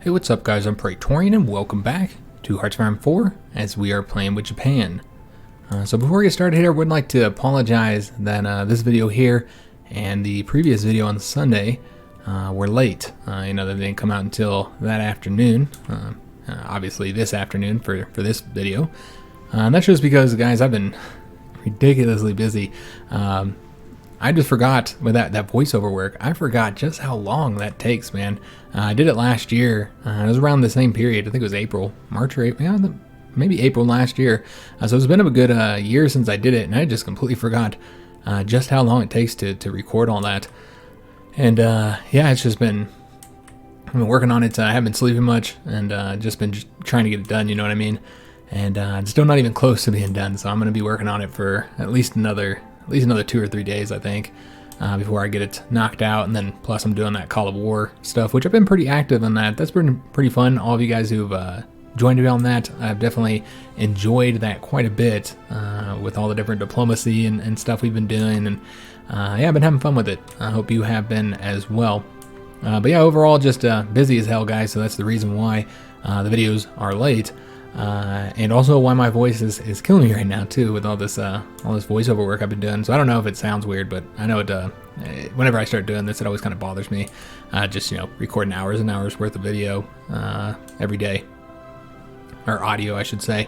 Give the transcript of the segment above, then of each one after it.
Hey, what's up guys, I'm Praetorian and welcome back to HOI4 as we are playing with Japan. So before we get started here, I would like to apologize that this video here and the previous video on Sunday were late. That they didn't come out until that afternoon, obviously this afternoon for this video. And that's just because, guys, I've been ridiculously busy. I just forgot with that voiceover work. I forgot just how long that takes, man. I did it last year. It was around the same period. I think it was March or April. Yeah, maybe April last year. So it's been a good year since I did it, and I just completely forgot just how long it takes to record all that. And yeah, it's just been I've been working on it. I haven't been sleeping much, and just been trying to get it done. You know what I mean? And it's still not even close to being done. So I'm gonna be working on it for at least another 2 or 3 days, I think, before I get it knocked out. And then plus I'm doing that Call of War stuff, which I've been pretty active on that. That's been pretty fun. All of you guys who've joined me on that, I've definitely enjoyed that quite a bit with all the different diplomacy and stuff we've been doing. And yeah, I've been having fun with it. I hope you have been as well. But yeah, overall just busy as hell, guys. So that's the reason why the videos are late. And also why my voice is killing me right now too, with all this voiceover work I've been doing. So I don't know if it sounds weird, but I know it whenever I start doing this, it always kind of bothers me. Just recording hours and hours worth of video every day, or audio I should say.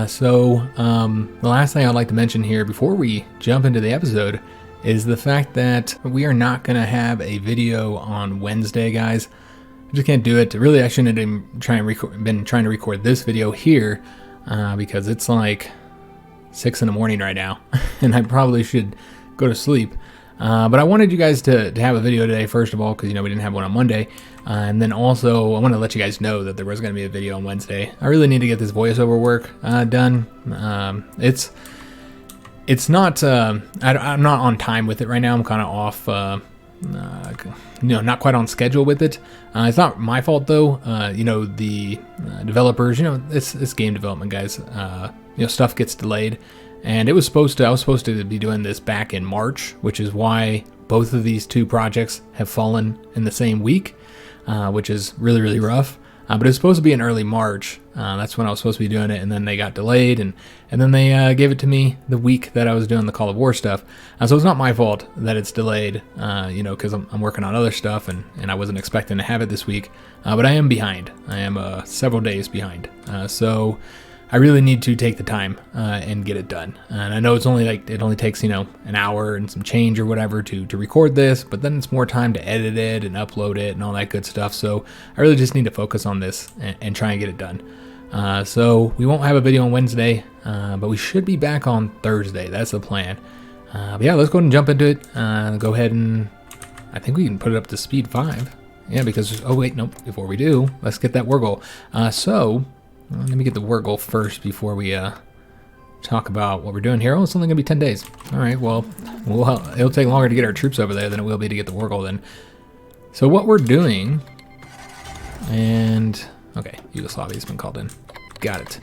So the last thing I'd like to mention here before we jump into the episode is the fact that we are not going to have a video on Wednesday, guys. I just can't do it. Really, I shouldn't have been trying to record this video here because it's like 6 in the morning right now, and I probably should go to sleep. But I wanted you guys to have a video today, first of all, because we didn't have one on Monday, and then also I want to let you guys know that there was going to be a video on Wednesday. I really need to get this voiceover work done. It's not. I'm not on time with it right now. I'm kind of off. Not quite on schedule with it. It's not my fault though. The developers, it's game development, guys. Stuff gets delayed, and I was supposed to be doing this back in March, which is why both of these two projects have fallen in the same week, which is really, really rough. But it's supposed to be in early March. That's when I was supposed to be doing it, and then they got delayed, and then they gave it to me the week that I was doing the Call of War stuff. So it's not my fault that it's delayed, because I'm working on other stuff, and I wasn't expecting to have it this week. But I am behind. I am several days behind. So I really need to take the time and get it done. And I know it only takes an hour and some change or whatever to record this, but then it's more time to edit it and upload it and all that good stuff. So I really just need to focus on this and try and get it done. So we won't have a video on Wednesday, but we should be back on Thursday. That's the plan. But yeah, let's go ahead and jump into it. Go ahead and I think we can put it up to speed 5. Yeah, because before we do, let's get that war goal. Let me get the war goal first before we talk about what we're doing here. Oh, it's only going to be 10 days. All right, well, it'll take longer to get our troops over there than it will be to get the war goal then. So what we're doing, okay, Yugoslavia's been called in. Got it.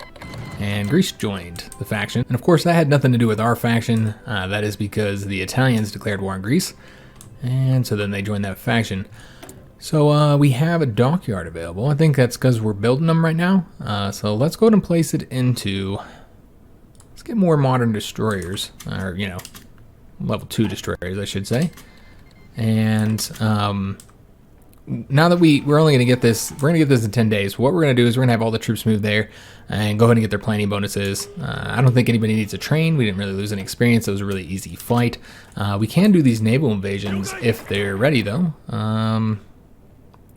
And Greece joined the faction. And of course, that had nothing to do with our faction. That is because the Italians declared war on Greece. And so then they joined that faction. So we have a dockyard available. I think that's because we're building them right now. So let's go ahead and place it into, let's get more modern destroyers, or level 2 destroyers, I should say. And now that we're only going to get this, in 10 days. What we're going to do is we're going to have all the troops move there and go ahead and get their planning bonuses. I don't think anybody needs to train. We didn't really lose any experience. It was a really easy fight. We can do these naval invasions if they're ready though.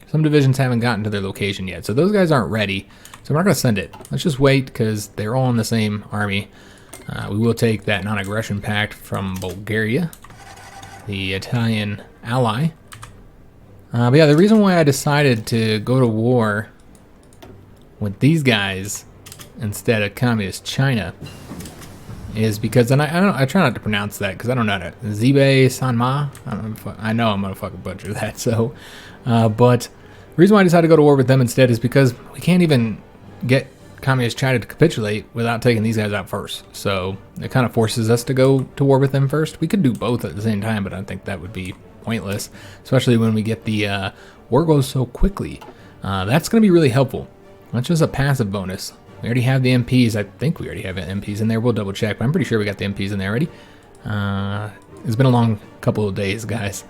Some divisions haven't gotten to their location yet, so those guys aren't ready. So we're not going to send it. Let's just wait because they're all in the same army. We will take that non-aggression pact from Bulgaria, the Italian ally. But yeah, the reason why I decided to go to war with these guys instead of Communist China is because, and I try not to pronounce that because I don't know how to, Zibe Sanma. I know I'm gonna fucking butcher that. So, but the reason why I decided to go to war with them instead is because we can't even get Communist China to capitulate without taking these guys out first. So it kind of forces us to go to war with them first. We could do both at the same time, but I think that would be pointless, especially when we get the war goals so quickly. That's going to be really helpful. That's just a passive bonus. We already have the MPs. I think we already have MPs in there. We'll double check, but I'm pretty sure we got the MPs in there already. It's been a long couple of days, guys.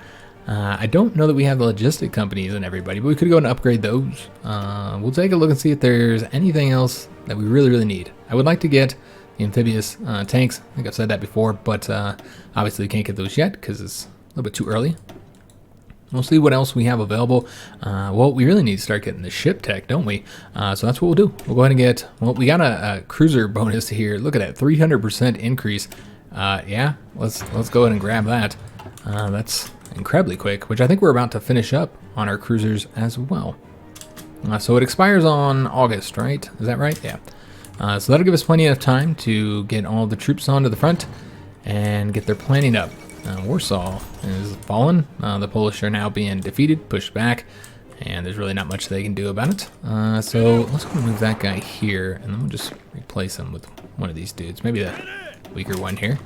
I don't know that we have the logistic companies and everybody, but we could go and upgrade those. We'll take a look and see if there's anything else that we really need. I would like to get the amphibious tanks. I think I've said that before, but obviously we can't get those yet because it's a little bit too early. We'll see what else we have available. Well, we really need to start getting the ship tech, don't we? So that's what we'll do. We'll go ahead and get, well, we got a cruiser bonus here. Look at that, 300% increase. Yeah, let's go ahead and grab that. That's incredibly quick, which I think we're about to finish up on our cruisers as well. So it expires on August, right? Is that right? Yeah. So that'll give us plenty of time to get all the troops onto the front and get their planning up. Warsaw is fallen. The Polish are now being defeated, pushed back, and there's really not much they can do about it. So let's go move that guy here, and then we'll just replace him with one of these dudes. Maybe the weaker one here.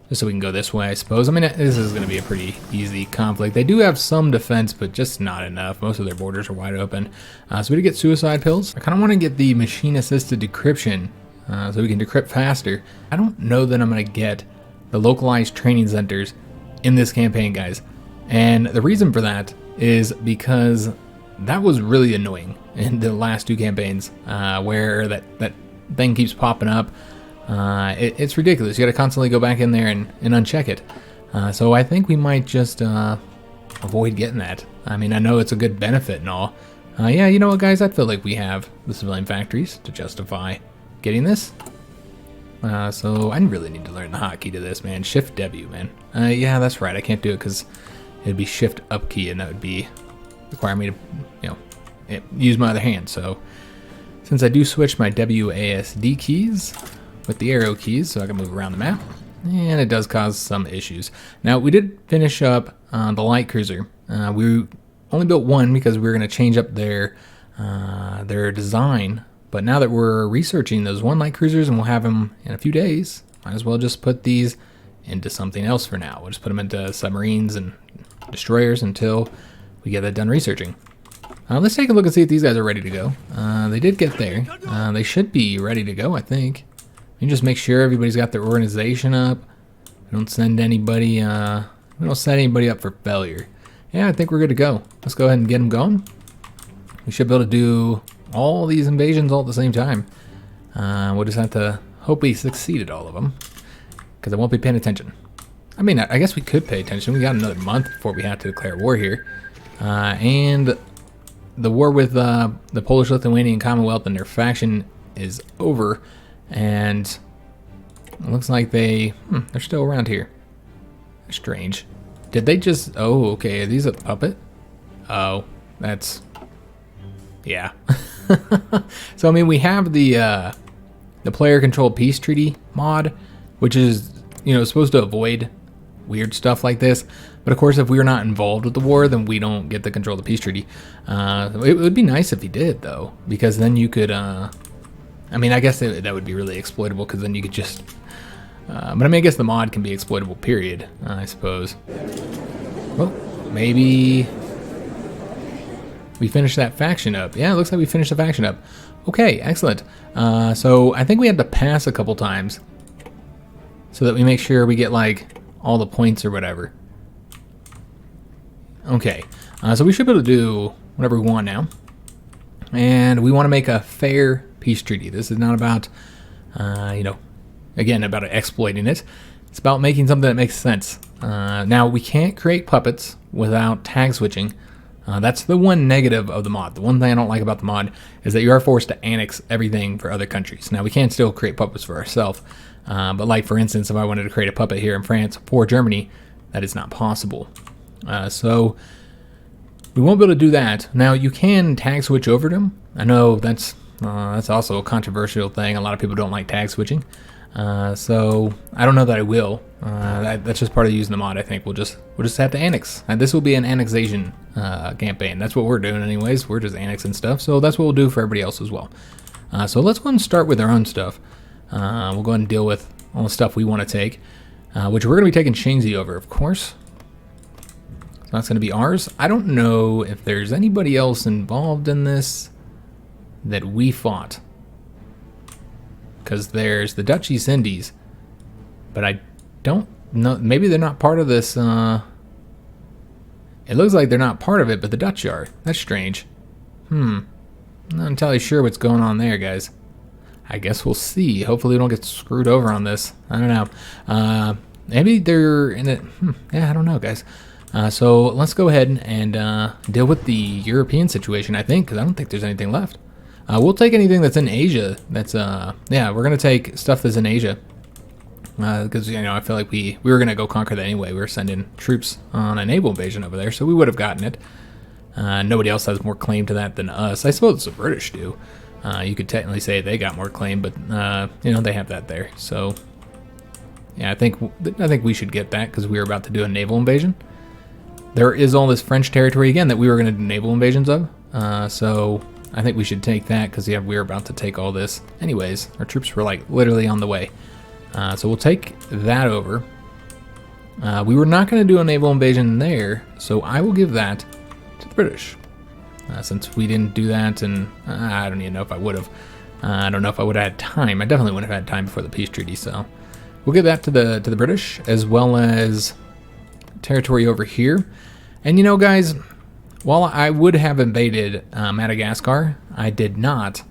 Just so we can go this way, I suppose. I mean, this is going to be a pretty easy conflict. They do have some defense, but just not enough. Most of their borders are wide open. So we did get suicide pills. I kind of want to get the machine-assisted decryption so we can decrypt faster. I don't know that I'm going to get the localized training centers in this campaign, guys. And the reason for that is because that was really annoying in the last two campaigns where that thing keeps popping up. It's ridiculous. You got to constantly go back in there and uncheck it. So I think we might just avoid getting that. I mean, I know it's a good benefit and all. Yeah, you know what, guys? I feel like we have the civilian factories to justify getting this. So I really need to learn the hotkey to this, man. Shift W, man. Yeah, that's right. I can't do it because it'd be Shift Up key, and that would be require me to, you know, use my other hand. So since I do switch my WASD keys with the arrow keys, so I can move around the map, and it does cause some issues. Now we did finish up the light cruiser. We only built one because we were going to change up their design. But now that we're researching those one light cruisers and we'll have them in a few days, might as well just put these into something else for now. We'll just put them into submarines and destroyers until we get that done researching. Let's take a look and see if these guys are ready to go. They did get there. They should be ready to go, I think. You just make sure everybody's got their organization up. We don't send anybody. We don't set anybody up for failure. Yeah, I think we're good to go. Let's go ahead and get them going. We should be able to do all these invasions all at the same time. We'll just have to hope we succeed at all of them, because I won't be paying attention. I mean, I guess we could pay attention. We got another month before we have to declare war here. And the war with the Polish-Lithuanian Commonwealth and their faction is over. And it looks like they're still around here. Strange. Did they just... Oh, okay. Are these a puppet? Oh, that's... Yeah. So I mean, we have the player-controlled peace treaty mod, which is, you know, supposed to avoid weird stuff like this. But of course, if we're not involved with the war, then we don't get to control the peace treaty. It would be nice if he did, though, because then you could. I mean, I guess that would be really exploitable, because then you could just. But I mean, I guess the mod can be exploitable. Period. I suppose. Well, maybe. We finished that faction up. Yeah, it looks like we finished the faction up. Okay, excellent. So I think we have to pass a couple times so that we make sure we get like all the points or whatever. Okay, so we should be able to do whatever we want now. And we want to make a fair peace treaty. This is not about, you know, again, about exploiting it. It's about making something that makes sense. Now, we can't create puppets without tag switching. That's the one negative of the mod. The one thing I don't like about the mod is that you are forced to annex everything for other countries. Now, we can still create puppets for ourselves, but like, for instance, if I wanted to create a puppet here in France for Germany, that is not possible. So we won't be able to do that. Now, you can tag switch over them. I know that's also a controversial thing. A lot of people don't like tag switching. So I don't know that I will. That's just part of using the mod. I think we'll just have to annex. This will be an annexation campaign. That's what we're doing anyways. We're just annexing stuff. So that's what we'll do for everybody else as well. So let's go and start with our own stuff. We'll go ahead and deal with all the stuff we want to take, which we're going to be taking Shanxi over, of course. So that's going to be ours. I don't know if there's anybody else involved in this that we fought. Because there's the Dutch East Indies. But I don't know. Maybe they're not part of this. It looks like they're not part of it, but the Dutch are. That's strange. I'm not entirely sure what's going on there, guys. I guess we'll see. Hopefully we don't get screwed over on this. I don't know. Maybe they're in it. Yeah, I don't know, guys. So let's go ahead and deal with the European situation, I think, because I don't think there's anything left. We'll take anything that's in Asia. That's, yeah, we're going to take stuff that's in Asia. Because, you know, I feel like we were going to go conquer that anyway. We were sending troops on a naval invasion over there, so we would have gotten it. Nobody else has more claim to that than us. I suppose the British do. You could technically say they got more claim, but, you know, they have that there. So, yeah, I think we should get that because we were about to do a naval invasion. There is all this French territory, again, that we were going to do naval invasions of. So I think we should take that because, yeah, we were about to take all this. Anyways, our troops were, like, literally on the way. So we'll take that over. We were not going to do a naval invasion there, so I will give that to the British. Since we didn't do that, and I don't even know if I would have. I don't know if I would have had time. I definitely wouldn't have had time before the peace treaty, so we'll give that to the British, as well as territory over here. And you know, guys, while I would have invaded Madagascar, I did not.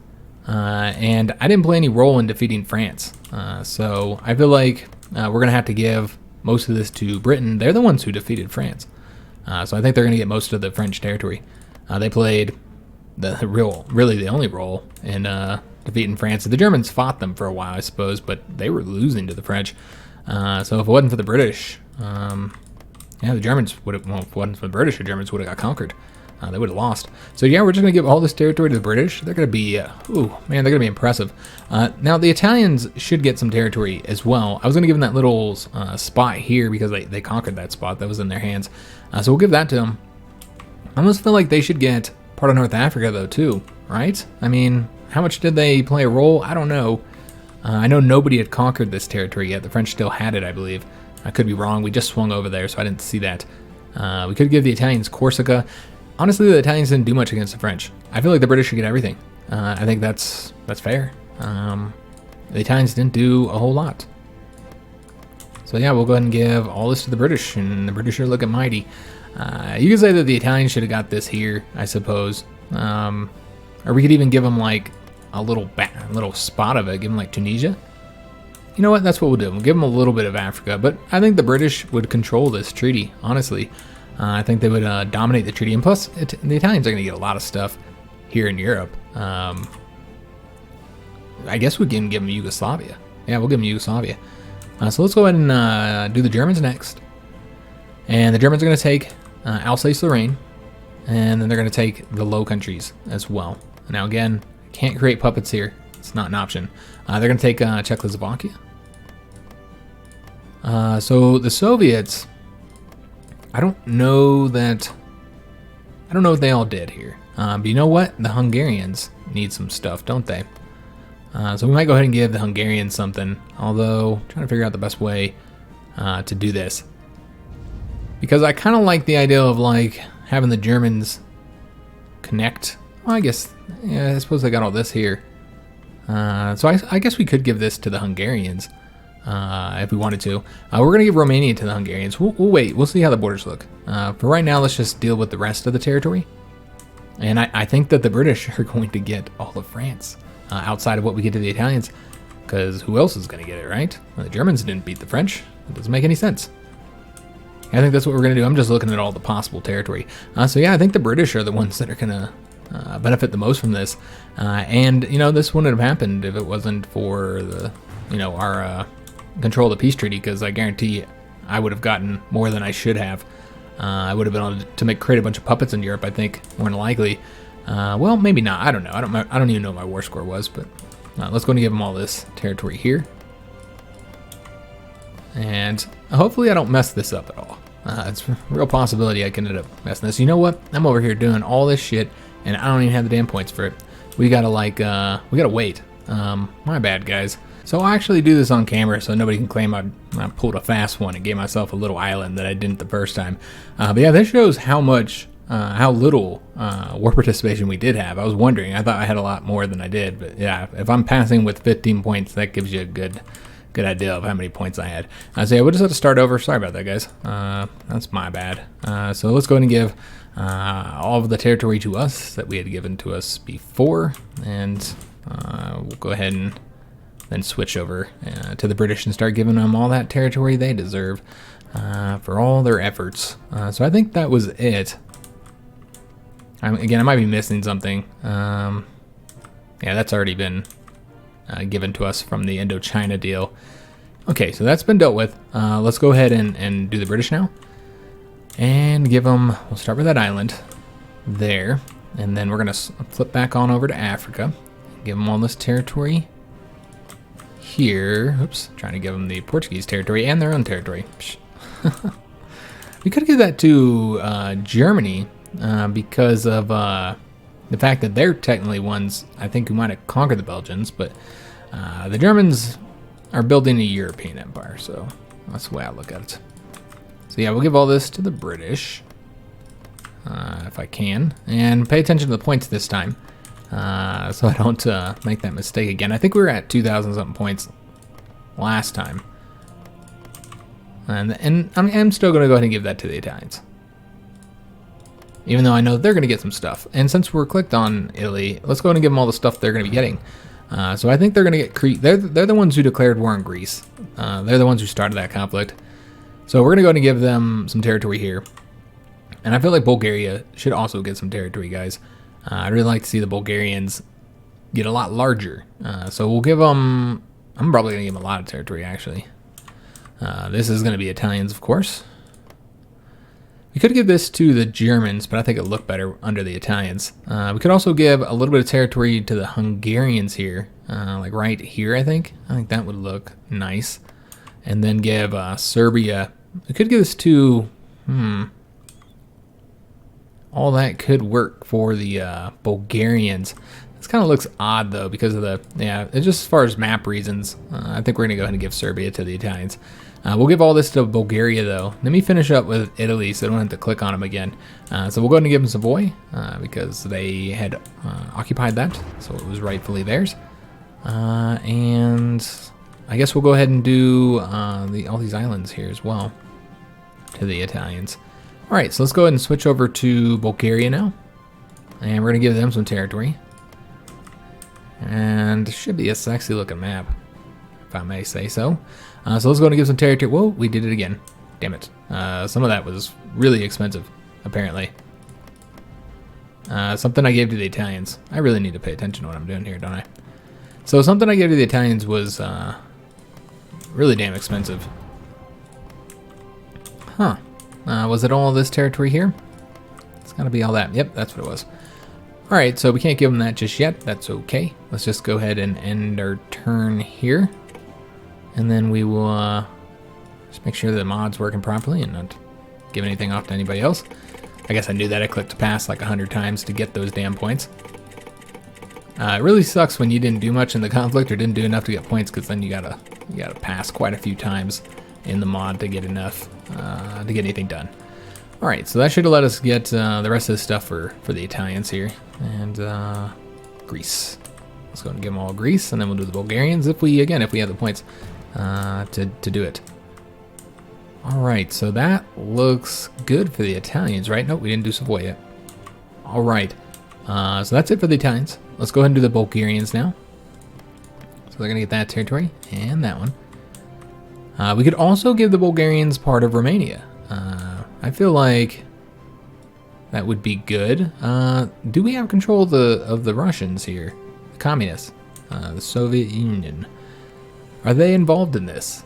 And I didn't play any role in defeating France. So I feel like we're going to have to give most of this to Britain. They're the ones who defeated France. So I think they're going to get most of the French territory. They played really the only role in defeating France. The Germans fought them for a while, I suppose, but they were losing to the French. So if it wasn't for the British, yeah, the Germans would have, well, if it wasn't for the British, the Germans would have got conquered. They would have lost. So yeah, we're just going to give all this territory to the British. They're going to be, ooh, man, they're going to be impressive. Now, the Italians should get some territory as well. I was going to give them that little spot here because they conquered that spot that was in their hands. So we'll give that to them. I almost feel like they should get part of North Africa, though, too, right? I mean, how much did they play a role? I don't know. I know nobody had conquered this territory yet. The French still had it, I believe. I could be wrong. We just swung over there, so I didn't see that. We could give the Italians Corsica. Honestly, the Italians didn't do much against the French. I feel like the British should get everything. I think that's fair. The Italians didn't do a whole lot. So yeah, we'll go ahead and give all this to the British, and the British are looking mighty. You could say that the Italians should have got this here, I suppose. Or we could even give them like a little spot of it, give them like Tunisia. You know what, that's what we'll do. We'll give them a little bit of Africa, but I think the British would control this treaty, honestly. I think they would dominate the treaty, and plus, the Italians are going to get a lot of stuff here in Europe. I guess we can give them Yugoslavia. Yeah, we'll give them Yugoslavia. So let's go ahead and do the Germans next. And the Germans are going to take Alsace-Lorraine, and then they're going to take the Low Countries as well. Now again, can't create puppets here. It's not an option. They're going to take Czechoslovakia. So the Soviets, I don't know what they all did here. But you know what? The Hungarians need some stuff, don't they? So we might go ahead and give the Hungarians something. Although, I'm trying to figure out the best way to do this. Because I kind of like the idea of like having the Germans connect. Well, I guess, yeah, I suppose they got all this here. So I guess we could give this to the Hungarians. If we wanted to. We're going to give Romania to the Hungarians. We'll wait. We'll see how the borders look. For right now, let's just deal with the rest of the territory. And I think that the British are going to get all of France outside of what we get to the Italians. Because who else is going to get it, right? Well, the Germans didn't beat the French. It doesn't make any sense. I think that's what we're going to do. I'm just looking at all the possible territory. So yeah, I think the British are the ones that are going to benefit the most from this. And, you know, this wouldn't have happened if it wasn't for the, you know, our control of the peace treaty, because I guarantee I would have gotten more than I should have. I would have been able to create a bunch of puppets in Europe, I think, more than likely. Well, maybe not. I don't know. I don't even know what my war score was, but let's go and give them all this territory here. And hopefully I don't mess this up at all. It's a real possibility I can end up messing this. You know what? I'm over here doing all this shit, and I don't even have the damn points for it. We gotta we gotta wait. My bad, guys. So I'll actually do this on camera so nobody can claim I pulled a fast one and gave myself a little island that I didn't the first time. But yeah, this shows how little war participation we did have. I was wondering. I thought I had a lot more than I did. But yeah, if I'm passing with 15 points, that gives you a good idea of how many points I had. So yeah, we'll just have to start over. Sorry about that, guys. That's my bad. So let's go ahead and give all of the territory to us that we had given to us before. And we'll go ahead and then switch over to the British and start giving them all that territory they deserve for all their efforts. So I think that was it. Again, I might be missing something. Yeah, that's already been given to us from the Indochina deal. Okay, so that's been dealt with. Let's go ahead and do the British now. And give them, we'll start with that island there. And then we're going to flip back on over to Africa. Give them all this territory here. Oops, trying to give them the Portuguese territory and their own territory. We could give that to Germany because of the fact that they're technically ones, I think, who might have conquered the Belgians, but the Germans are building a European empire, so that's the way I look at it. So yeah, we'll give all this to the British, if I can, and pay attention to the points this time, so I don't make that mistake again. I think we were at 2,000 something points last time, and I'm still going to go ahead and give that to the Italians, even though I know they're going to get some stuff. And since we're clicked on Italy, let's go ahead and give them all the stuff they're going to be getting. So I think they're going to get Crete. They're the ones who declared war on Greece. They're the ones who started that conflict. So we're going to go ahead and give them some territory here. And I feel like Bulgaria should also get some territory, guys. I'd really like to see the Bulgarians get a lot larger. So we'll give them... I'm probably going to give them a lot of territory, actually. This is going to be Italians, of course. We could give this to the Germans, but I think it'll look better under the Italians. We could also give a little bit of territory to the Hungarians here, like right here, I think. I think that would look nice. And then give Serbia. We could give this to... all that could work for the Bulgarians. This kind of looks odd, though, because of the... Yeah, it's just as far as map reasons. I think we're going to go ahead and give Serbia to the Italians. We'll give all this to Bulgaria, though. Let me finish up with Italy so I don't have to click on them again. So we'll go ahead and give them Savoy because they had occupied that, so it was rightfully theirs. And I guess we'll go ahead and do all these islands here as well to the Italians. All right, so let's go ahead and switch over to Bulgaria now. And we're going to give them some territory. And it should be a sexy looking map, if I may say so. So let's go and give some territory. Whoa, we did it again. Damn it. Some of that was really expensive, apparently. Something I gave to the Italians. I really need to pay attention to what I'm doing here, don't I? So something I gave to the Italians was really damn expensive. Huh. Was it all this territory here? It's got to be all that. Yep, that's what it was. All right, so we can't give them that just yet. That's okay. Let's just go ahead and end our turn here. And then we will just make sure the mod's working properly and not give anything off to anybody else. I guess I knew that. I clicked pass like 100 times to get those damn points. It really sucks when you didn't do much in the conflict or didn't do enough to get points, because then you gotta pass quite a few times in the mod to get enough to get anything done. All right, so that should have let us get the rest of the stuff for the Italians here. And Greece. Let's go and give them all Greece, and then we'll do the Bulgarians if we have the points to do it. All right, so that looks good for the Italians, right? Nope, we didn't do Savoy yet. All right, so that's it for the Italians. Let's go ahead and do the Bulgarians now. So they're gonna get that territory and that one. We could also give the Bulgarians part of Romania. I feel like that would be good. Do we have control of the Russians here? The communists, the Soviet Union. Are they involved in this?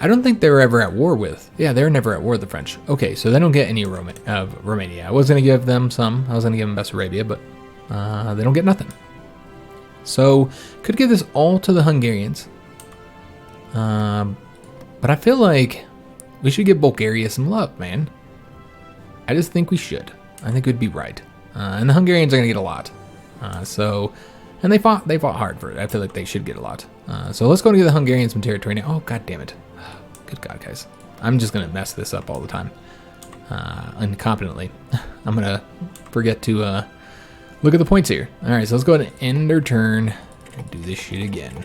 I don't think they were ever at war with. Yeah, they were never at war with the French. Okay, so they don't get any of Romania. I was going to give them some. I was going to give them Bessarabia, but they don't get nothing. So, could give this all to the Hungarians. But I feel like we should give Bulgaria some love, man. I just think we should. I think it would be right. And the Hungarians are going to get a lot. So, And they fought hard for it. I feel like they should get a lot. So let's go and give the Hungarians some territory now. Oh, god damn it. Good god, guys. I'm just going to mess this up all the time. Incompetently. I'm going to forget to look at the points here. Alright, so let's go ahead and end our turn and do this shit again.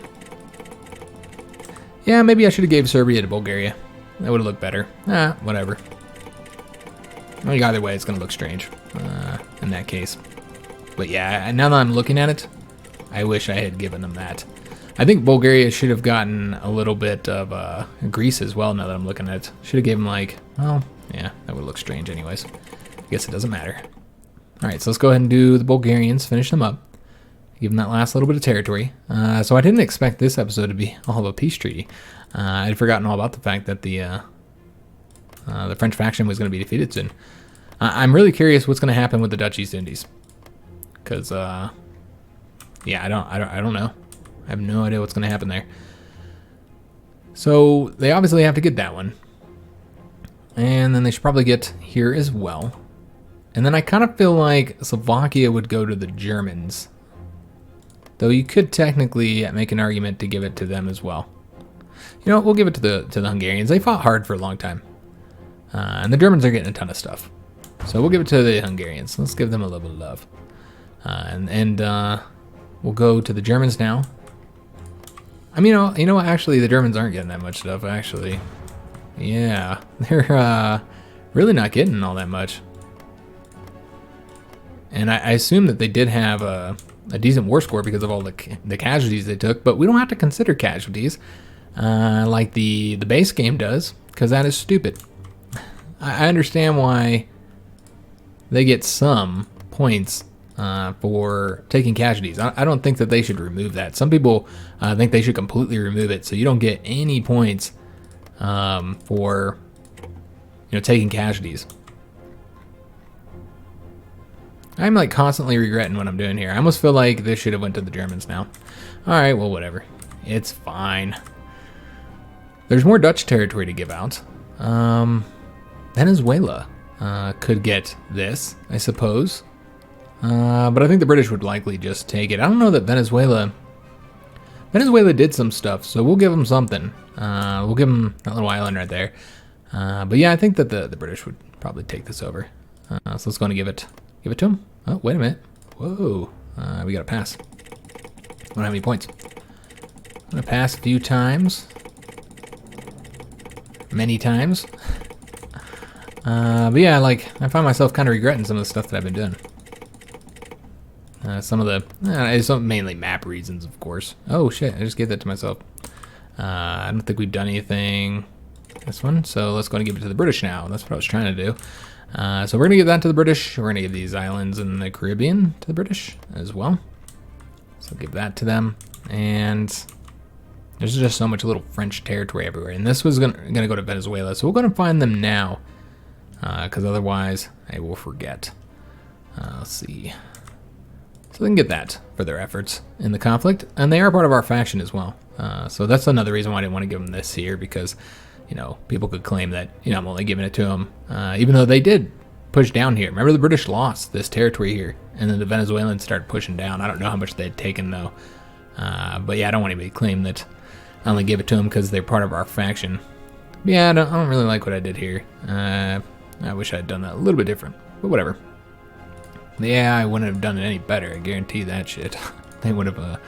Yeah, maybe I should have gave Serbia to Bulgaria. That would have looked better. Whatever. Like, either way, it's going to look strange in that case. But yeah, now that I'm looking at it, I wish I had given them that. I think Bulgaria should have gotten a little bit of Greece as well, now that I'm looking at it. Should have given like, well, yeah, that would look strange anyways. I guess it doesn't matter. Alright, so let's go ahead and do the Bulgarians, finish them up. Give them that last little bit of territory. So I didn't expect this episode to be all of a peace treaty. I'd forgotten all about the fact that the French faction was going to be defeated soon. I'm really curious what's going to happen with the Dutch East Indies. Because, yeah, I don't know. I have no idea what's going to happen there. So they obviously have to get that one. And then they should probably get here as well. And then I kind of feel like Slovakia would go to the Germans. Though you could technically make an argument to give it to them as well. You know, we'll give it to the Hungarians. They fought hard for a long time. And the Germans are getting a ton of stuff. So we'll give it to the Hungarians. Let's give them a little bit of love. And we'll go to the Germans now. I mean, you know what? Actually, the Germans aren't getting that much stuff, actually. Yeah, they're really not getting all that much. And I assume that they did have a decent war score because of all the casualties they took, but we don't have to consider casualties like the base game does, because that is stupid. I understand why they get some points for taking casualties. I don't think that they should remove that. Some people think they should completely remove it, so you don't get any points for taking casualties. I'm like constantly regretting what I'm doing here. I almost feel like this should have went to the Germans now. Alright, well, whatever. It's fine. There's more Dutch territory to give out. Venezuela could get this, I suppose. But I think the British would likely just take it. I don't know that Venezuela did some stuff, so we'll give them something. We'll give them that little island right there. But yeah, I think that the British would probably take this over. So let's go and give it to them. Oh, wait a minute. Whoa. We got to pass. I don't have any points. I'm going to pass a few times. Many times. But yeah, like, I find myself kind of regretting some of the stuff that I've been doing. Some of the, it's mainly map reasons, of course. Oh shit, I just gave that to myself. I don't think we've done anything this one, so let's go and give it to the British now. That's what I was trying to do. So we're going to give that to the British. We're going to give these islands in the Caribbean to the British as well. So give that to them. And there's just so much little French territory everywhere. And this was going to go to Venezuela. So we're going to find them now. Because otherwise I will forget. Let's see. So they can get that for their efforts in the conflict. And they are part of our faction as well. So that's another reason why I didn't want to give them this here. Because people could claim that, I'm only giving it to them, even though they did push down here. Remember, the British lost this territory here, and then the Venezuelans started pushing down. I don't know how much they had taken, though. But yeah, I don't want anybody to claim that I only give it to them because they're part of our faction. But yeah, I don't really like what I did here. I wish I had done that a little bit different, but whatever. Yeah, I wouldn't have done it any better, I guarantee that shit. They would have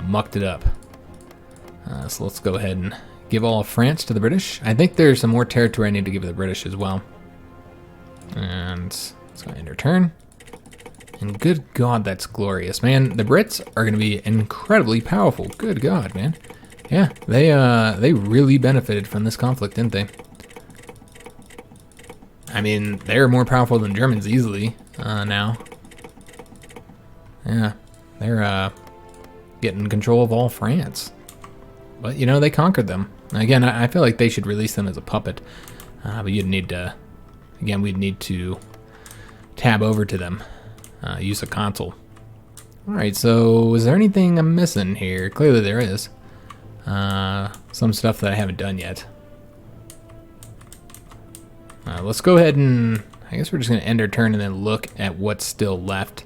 mucked it up. So let's go ahead and give all of France to the British. I think there's some more territory I need to give the British as well. And let's go end our turn. And good God, that's glorious, man. The Brits are going to be incredibly powerful. Good God, man. Yeah, they really benefited from this conflict, didn't they? I mean, they're more powerful than Germans easily now. Yeah, they're getting control of all France. But, they conquered them. Again, I feel like they should release them as a puppet. But you'd need to, again, we'd need to tab over to them. Use a console. Alright, so is there anything I'm missing here? Clearly there is. Some stuff that I haven't done yet. Let's go ahead and, I guess we're just going to end our turn and then look at what's still left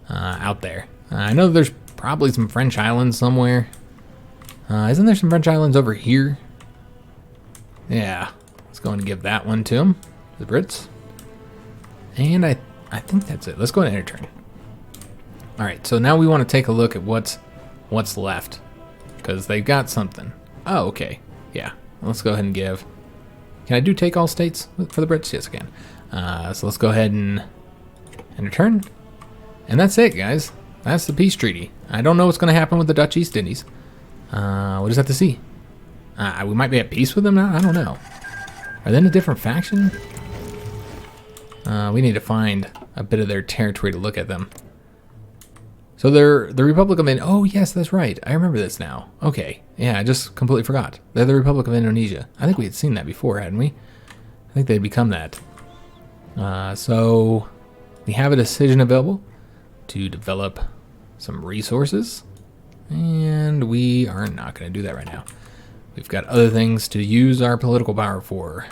out there. I know there's probably some French islands somewhere. Isn't there some French islands over here? Yeah, let's go and give that one to them, the Brits. And I think that's it. Let's go and enter turn. All right, so now we want to take a look at what's left, because they've got something. Oh, okay. Yeah, let's go ahead and give. Can I do take all states for the Brits? Yes, I can. So let's go ahead and enter turn. And that's it, guys. That's the peace treaty. I don't know what's going to happen with the Dutch East Indies. We'll just have to see. We might be at peace with them now? I don't know. Are they in a different faction? We need to find a bit of their territory to look at them. So they're the Republic of Oh, yes, that's right. I remember this now. Okay. Yeah, I just completely forgot. They're the Republic of Indonesia. I think we had seen that before, hadn't we? I think they'd become that. So we have a decision available to develop some resources. And we are not going to do that right now. We've got other things to use our political power for.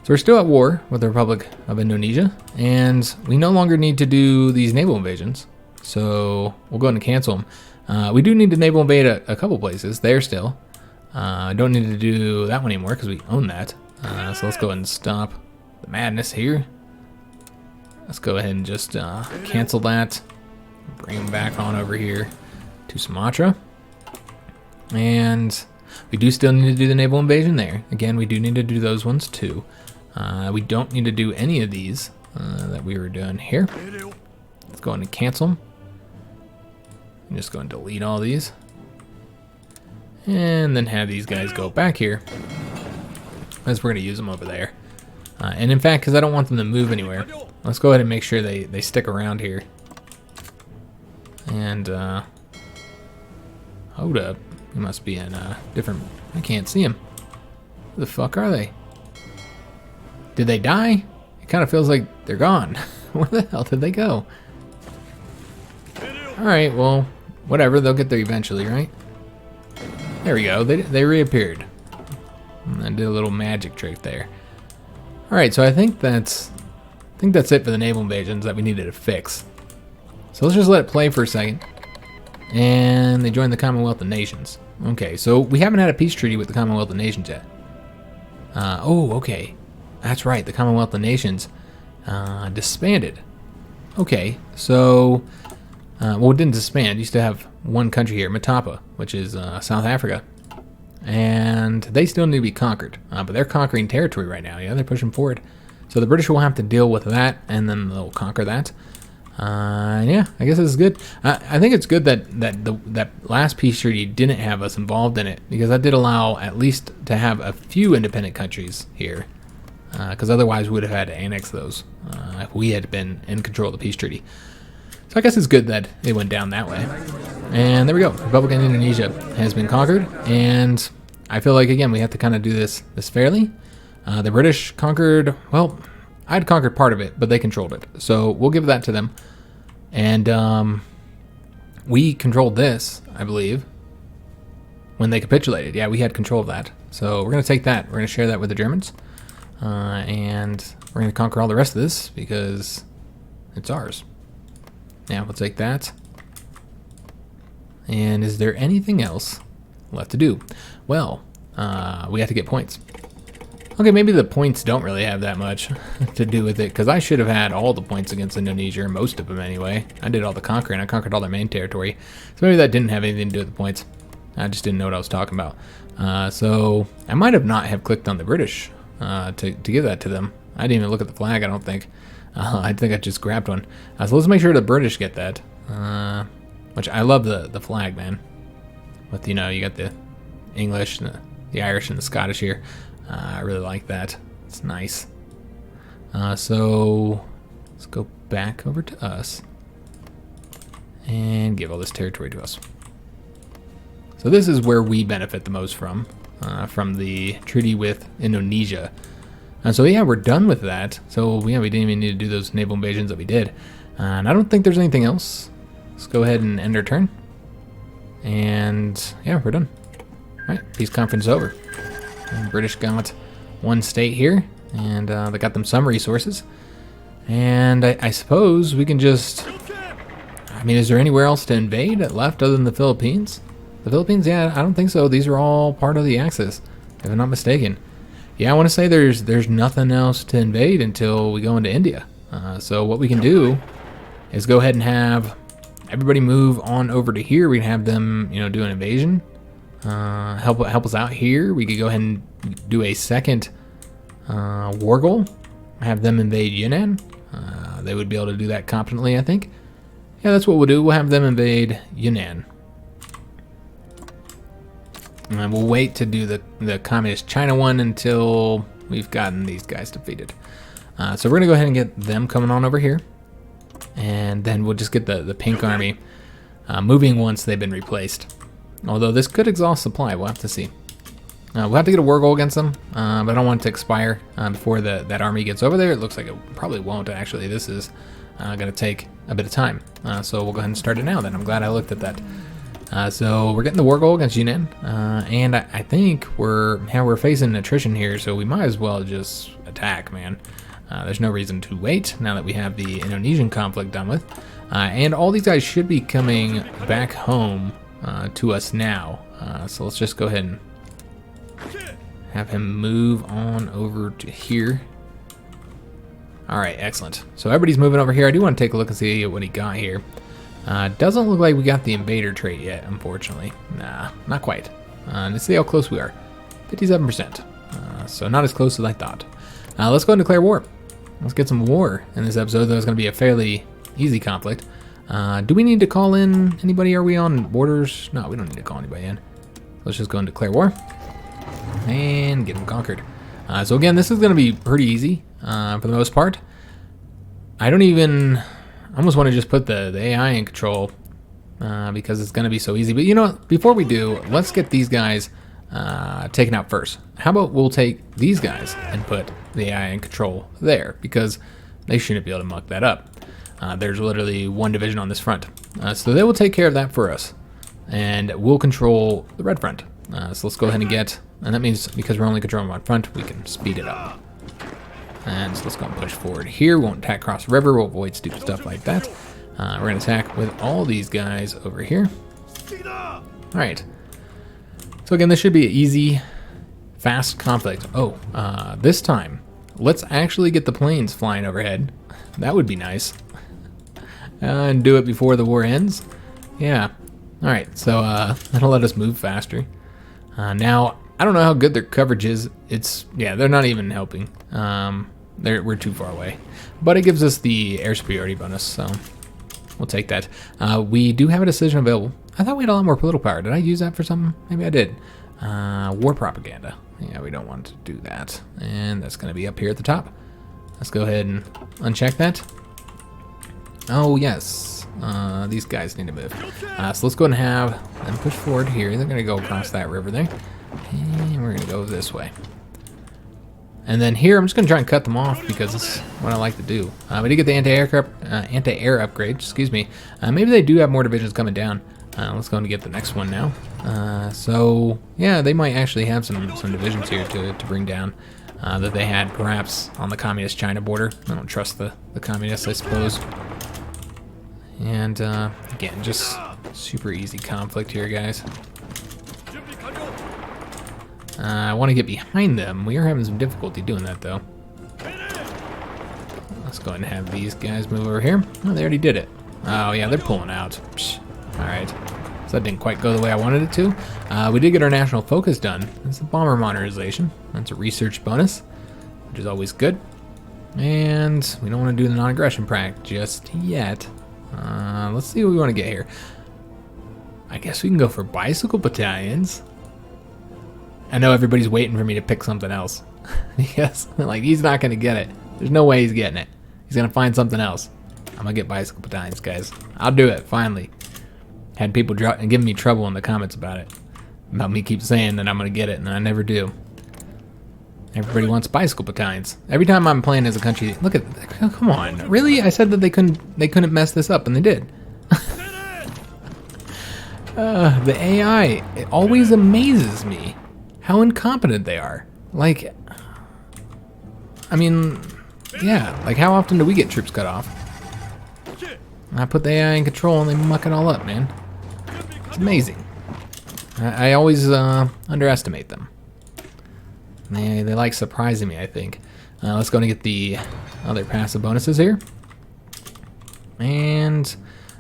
So we're still at war with the Republic of Indonesia, and we no longer need to do these naval invasions. So we'll go ahead and cancel them. We do need to naval invade a couple places there still. Don't need to do that one anymore because we own that. So let's go ahead and stop the madness here. Let's go ahead and just cancel that. Bring them back on over here to Sumatra. And we do still need to do the naval invasion there. Again, we do need to do those ones too. We don't need to do any of these that we were doing here. Let's go ahead and cancel them. I'm just going to delete all these. And then have these guys go back here, as we're going to use them over there. And in fact, because I don't want them to move anywhere, let's go ahead and make sure they stick around here. And, hold up. He must be in a different... I can't see him. Who the fuck are they? Did they die? It kind of feels like they're gone. Where the hell did they go? Alright, well, whatever. They'll get there eventually, right? There we go. They reappeared. And I did a little magic trick there. Alright, so I think that's it for the naval invasions that we needed to fix. So let's just let it play for a second. And they joined the Commonwealth of Nations. Okay, so we haven't had a peace treaty with the Commonwealth of Nations yet. Oh, okay. That's right, the Commonwealth of Nations disbanded. Okay, so... well, it didn't disband. It used to have one country here, Matapa, which is South Africa. And they still need to be conquered. But they're conquering territory right now. Yeah, they're pushing forward. So the British will have to deal with that, and then they'll conquer that. Yeah, I guess this is good. I think it's good that last peace treaty didn't have us involved in it, because that did allow at least to have a few independent countries here. Because otherwise we would have had to annex those if we had been in control of the peace treaty. So I guess it's good that it went down that way. And there we go. Republic of Indonesia has been conquered. And I feel like, again, we have to kind of do this fairly. The British conquered, well, I'd conquered part of it, but they controlled it. So we'll give that to them. And we controlled this, I believe, when they capitulated. Yeah, we had control of that. So we're going to take that. We're going to share that with the Germans. And we're going to conquer all the rest of this because it's ours. Now we'll take that. And is there anything else left to do? Well, we have to get points. Okay, maybe the points don't really have that much to do with it, because I should have had all the points against Indonesia, most of them anyway. I did all the conquering. I conquered all their main territory. So maybe that didn't have anything to do with the points. I just didn't know what I was talking about. So I might have not have clicked on the British to give that to them. I didn't even look at the flag, I don't think. I think I just grabbed one. So let's make sure the British get that. Which I love the flag, man. With, you know, you got the English, and the Irish, and the Scottish here. I really like that. It's nice. So let's go back over to us and give all this territory to us. So this is where we benefit the most from the treaty with Indonesia. So yeah, we're done with that. So yeah, we didn't even need to do those naval invasions that we did. And I don't think there's anything else. Let's go ahead and end our turn. And yeah, we're done. All right, peace conference over. And British got one state here, and they got them some resources. And I suppose we can just mean, is there anywhere else to invade left other than the Philippines? The Philippines? Yeah, I don't think so. These are all part of the Axis, if I'm not mistaken. Yeah, I want to say there's nothing else to invade until we go into India. So what we can do is go ahead and have everybody move on over to here. We can have them, you know, do an invasion. Help us out here. We could go ahead and do a second war goal. Have them invade Yunnan. They would be able to do that competently, I think. Yeah, that's what we'll do. We'll have them invade Yunnan. And we'll wait to do the Communist China one until we've gotten these guys defeated. So we're going to go ahead and get them coming on over here. And then we'll just get the pink army moving once they've been replaced. Although this could exhaust supply. We'll have to see. We'll have to get a war goal against them, but I don't want it to expire before that army gets over there. It looks like it probably won't, actually. This is going to take a bit of time. So we'll go ahead and start it now then. I'm glad I looked at that. So we're getting the war goal against Yunnan, and I think we're facing attrition here, so we might as well just attack, man. There's no reason to wait now that we have the Indonesian conflict done with. And all these guys should be coming back home to us now. So let's just go ahead and have him move on over to here. All right, excellent. So everybody's moving over here. I do want to take a look and see what he got here. Doesn't look like we got the invader trait yet, unfortunately. Nah, not quite. Let's see how close we are. 57%. So not as close as I thought. Let's go and declare war. Let's get some war in this episode. That was going to be a fairly easy conflict. Do we need to call in anybody? Are we on borders? No, we don't need to call anybody in. Let's just go and declare war. And get them conquered. So again, this is going to be pretty easy for the most part. I almost want to just put the AI in control because it's going to be so easy. But you know what? Before we do, let's get these guys taken out first. How about we'll take these guys and put the AI in control there, because they shouldn't be able to muck that up. There's literally one division on this front. So they will take care of that for us. And we'll control the red front. So let's go ahead and and that means because we're only controlling one front, we can speed it up. And so let's go and push forward here. We won't attack across the river. We'll avoid stupid stuff like that. We're going to attack with all these guys over here. All right. So again, this should be an easy, fast conflict. Oh, this time, let's actually get the planes flying overhead. That would be nice. And do it before the war ends. Yeah. All right, so that'll let us move faster. Now, I don't know how good their coverage is. They're not even helping. We're too far away. But it gives us the air superiority bonus, so we'll take that. We do have a decision available. I thought we had a lot more political power. Did I use that for something? Maybe I did. War propaganda. Yeah, we don't want to do that. And that's going to be up here at the top. Let's go ahead and uncheck that. Oh, yes. These guys need to move. So let's go ahead and have them push forward here. They're going to go across that river there. And we're going to go this way. And then here, I'm just going to try and cut them off because it's what I like to do. We did get the anti-air upgrade, excuse me. Maybe they do have more divisions coming down. Let's go and get the next one now. So, yeah, they might actually have some divisions here to bring down that they had perhaps on the communist China border. I don't trust the communists, I suppose. And, again, just super easy conflict here, guys. I want to get behind them. We are having some difficulty doing that, though. Let's go ahead and have these guys move over here. Oh, they already did it. Oh, yeah, they're pulling out. All right. So that didn't quite go the way I wanted it to. We did get our national focus done. That's a bomber modernization. That's a research bonus, which is always good. And we don't want to do the non-aggression pact just yet. Let's see what we want to get here. I guess we can go for bicycle battalions. I know everybody's waiting for me to pick something else. Yes, like he's not going to get it. There's no way he's getting it. He's going to find something else. I'm going to get bicycle battalions, guys. I'll do it, finally. Had people giving me trouble in the comments about it. About me keep saying that I'm going to get it, and I never do. Everybody wants bicycle battalions. Every time I'm playing as a country, look at, come on, really? I said that they couldn't mess this up, and they did. The AI, it always amazes me how incompetent they are. Like, I mean, yeah, like how often do we get troops cut off? I put the AI in control and they muck it all up, man. It's amazing. I always underestimate them. They like surprising me, I think. Let's go and get the other passive bonuses here. And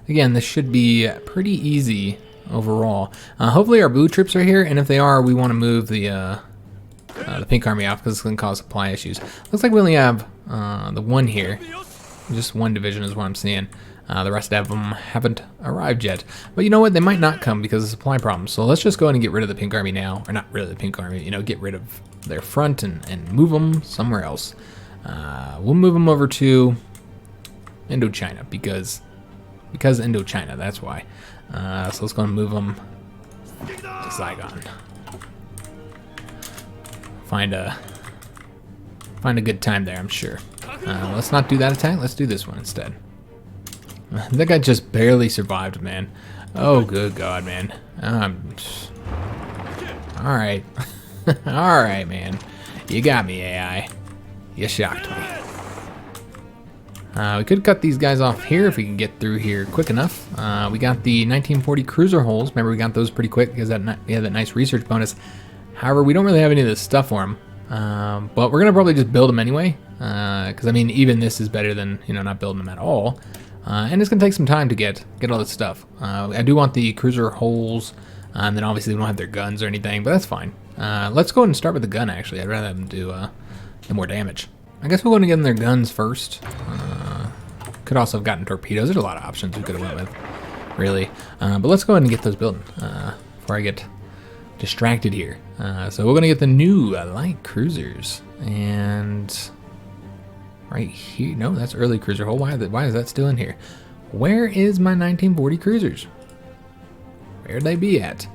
again, this should be pretty easy overall. Hopefully our blue troops are here, and if they are, we want to move the pink army off because it's going to cause supply issues. Looks like we only have the one here. Just one division is what I'm seeing. The rest of them haven't arrived yet. But you know what? They might not come because of supply problems. So let's just go ahead and get rid of the pink army now. Or not rid of the pink army, you know, get rid of their front and move them somewhere else. We'll move them over to Indochina because Indochina, that's why. So let's go and move them to Saigon. Find a good time there, I'm sure. Let's not do that attack. Let's do this one instead. That guy just barely survived, man. Oh, good God, man. All right. All right, man. You got me, AI. You shocked me. We could cut these guys off here if we can get through here quick enough. We got the 1940 cruiser hulls. Remember, we got those pretty quick because we had that nice research bonus. However, we don't really have any of this stuff for them. But we're going to probably just build them anyway. Because, I mean, even this is better than, you know, not building them at all. And it's going to take some time to get all this stuff. I do want the cruiser hulls. And then obviously we don't have their guns or anything, but that's fine. Let's go ahead and start with the gun, actually. I'd rather have them do more damage. I guess we'll go and get them their guns first. Could also have gotten torpedoes. There's a lot of options we could have went with, really. But let's go ahead and get those building before I get distracted here. So we're going to get the new light cruisers. And right here, no, that's early cruiser hull. Why is that still in here? Where is my 1940 cruisers? Where'd they be at?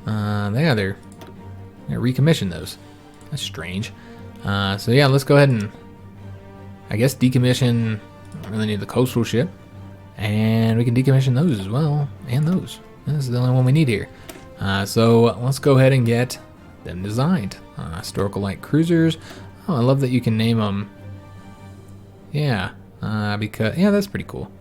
They're recommissioned those. That's strange. So yeah, let's go ahead and I guess decommission. I don't really need the coastal ship, and we can decommission those as well, and those. This is the only one we need here. So let's go ahead and get them designed. Historical light cruisers. Oh, I love that you can name them. Yeah, because that's pretty cool.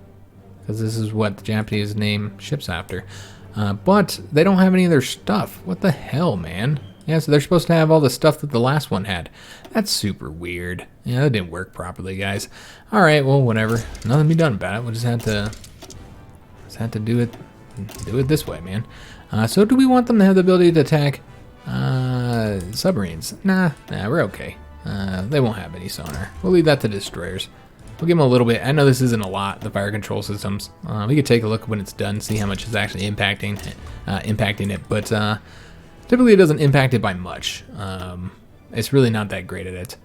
Because this is what the Japanese name ships after. But they don't have any of their stuff. What the hell, man? Yeah, so they're supposed to have all the stuff that the last one had. That's super weird. Yeah, that didn't work properly, guys. All right, well, whatever. Nothing to be done about it. We'll just have to do it this way, man. So do we want them to have the ability to attack submarines? Nah, we're okay. They won't have any sonar. We'll leave that to destroyers. We'll give them a little bit. I know this isn't a lot, the fire control systems. We could take a look when it's done, see how much is actually impacting it. But typically it doesn't impact it by much. It's really not that great at it.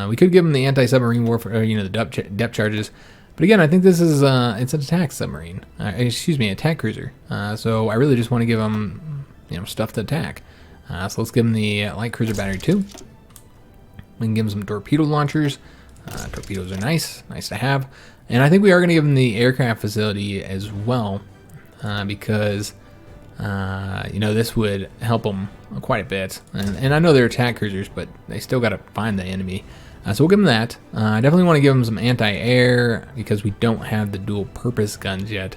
We could give them the anti-submarine warfare, you know, the depth charges. But again, I think this is it's an attack submarine. Excuse me, attack cruiser. So I really just want to give them, you know, stuff to attack. So let's give them the light cruiser battery 2. We can give them some torpedo launchers. Torpedoes are nice to have. And I think we are going to give them the aircraft facility as well, because you know, this would help them quite a bit. And I know they're attack cruisers, but they still got to find the enemy. So we'll give them that. I definitely want to give them some anti-air because we don't have the dual-purpose guns yet.